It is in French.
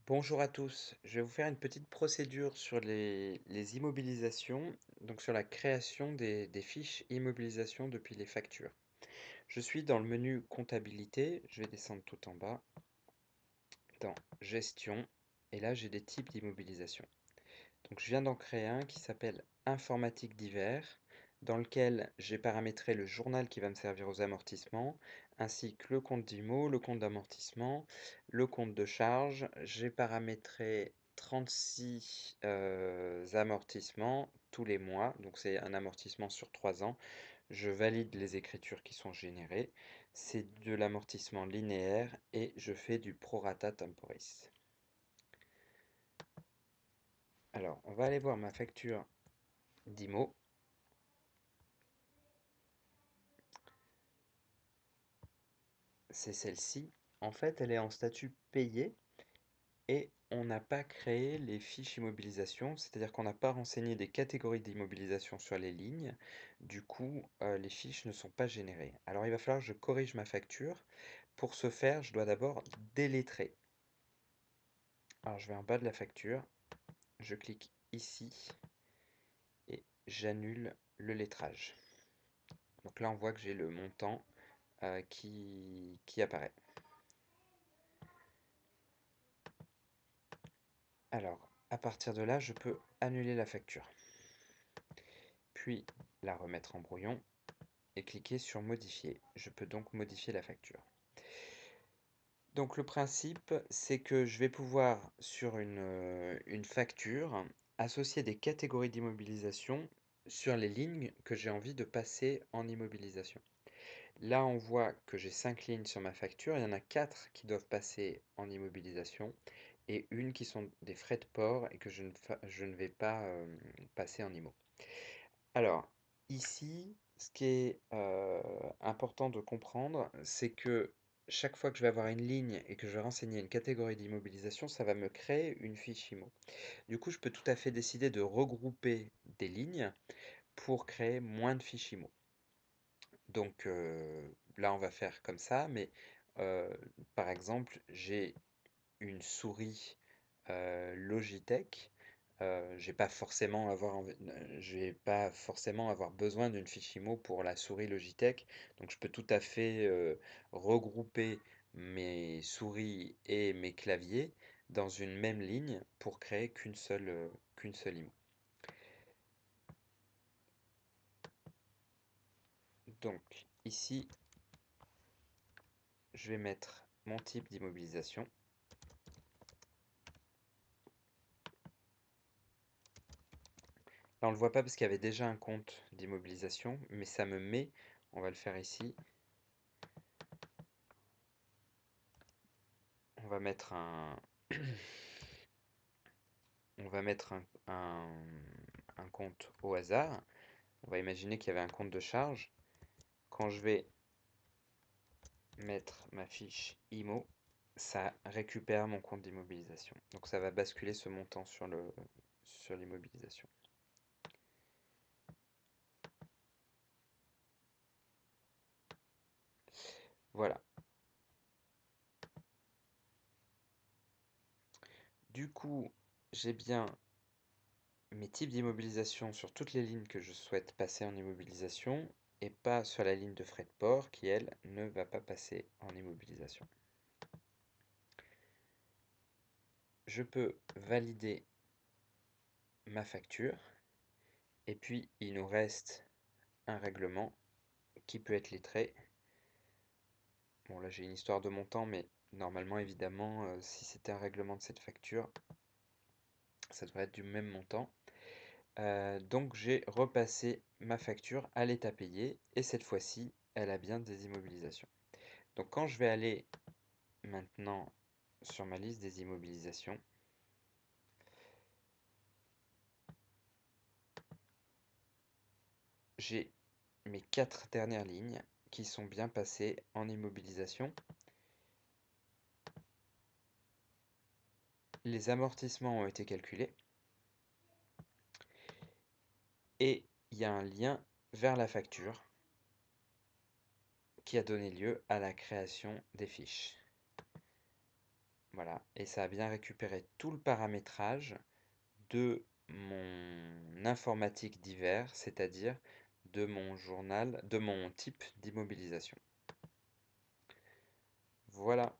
Bonjour à tous, je vais vous faire une petite procédure sur les immobilisations, donc sur la création des fiches immobilisation depuis les factures. Je suis dans le menu comptabilité, je vais descendre tout en bas, dans gestion, et là j'ai des types d'immobilisation. Donc je viens d'en créer un qui s'appelle informatique divers, dans lequel j'ai paramétré le journal qui va me servir aux amortissements, ainsi que le compte d'IMO, le compte d'amortissement, le compte de charge. J'ai paramétré 36 amortissements tous les mois, donc c'est un amortissement sur 3 ans. Je valide les écritures qui sont générées. C'est de l'amortissement linéaire et je fais du prorata temporis. Alors, on va aller voir ma facture d'IMO. C'est celle-ci. En fait, elle est en statut payé et on n'a pas créé les fiches immobilisation, c'est-à-dire qu'on n'a pas renseigné des catégories d'immobilisation sur les lignes. Du coup, les fiches ne sont pas générées. Alors, il va falloir que je corrige ma facture. Pour ce faire, je dois d'abord délettrer. Alors, je vais en bas de la facture, je clique ici et j'annule le lettrage. Donc là, on voit que j'ai le montant qui apparaît. Alors, à partir de là, je peux annuler la facture, puis la remettre en brouillon et cliquer sur modifier. Je peux donc modifier la facture. Donc le principe, c'est que je vais pouvoir, sur une facture, associer des catégories d'immobilisation sur les lignes que j'ai envie de passer en immobilisation. Là, on voit que j'ai 5 lignes sur ma facture, il y en a 4 qui doivent passer en immobilisation et une qui sont des frais de port et que je ne vais pas passer en IMO. Alors, ici, ce qui est important de comprendre, c'est que chaque fois que je vais avoir une ligne et que je vais renseigner une catégorie d'immobilisation, ça va me créer une fiche IMO. Du coup, je peux tout à fait décider de regrouper des lignes pour créer moins de fiches IMO. Donc là, on va faire comme ça, mais par exemple, j'ai une souris Logitech. Je vais pas forcément avoir besoin d'une fiche IMO pour la souris Logitech, donc je peux tout à fait regrouper mes souris et mes claviers dans une même ligne pour créer qu'une seule IMO. Donc ici, je vais mettre mon type d'immobilisation. Là, on le voit pas parce qu'il y avait déjà un compte d'immobilisation, mais ça me met, on va le faire ici, on va mettre un, on va mettre un compte au hasard. On va imaginer qu'il y avait un compte de charge. Quand je vais mettre ma fiche IMO, ça récupère mon compte d'immobilisation. Donc ça va basculer ce montant sur l'immobilisation. Voilà. Du coup, j'ai bien mes types d'immobilisation sur toutes les lignes que je souhaite passer en immobilisation et pas sur la ligne de frais de port qui, elle, ne va pas passer en immobilisation. Je peux valider ma facture et puis il nous reste un règlement qui peut être lettré. Bon, là j'ai une histoire de montant, mais normalement, évidemment, si c'était un règlement de cette facture, ça devrait être du même montant. Donc j'ai repassé ma facture à l'état payé et cette fois-ci, elle a bien des immobilisations. Donc quand je vais aller maintenant sur ma liste des immobilisations, j'ai mes 4 dernières lignes qui sont bien passées en immobilisation. Les amortissements ont été calculés et il y a un lien vers la facture qui a donné lieu à la création des fiches. Voilà. Voilà, et ça a bien récupéré tout le paramétrage de mon informatique d'hiver, c'est-à-dire de mon journal, de mon type d'immobilisation. Voilà.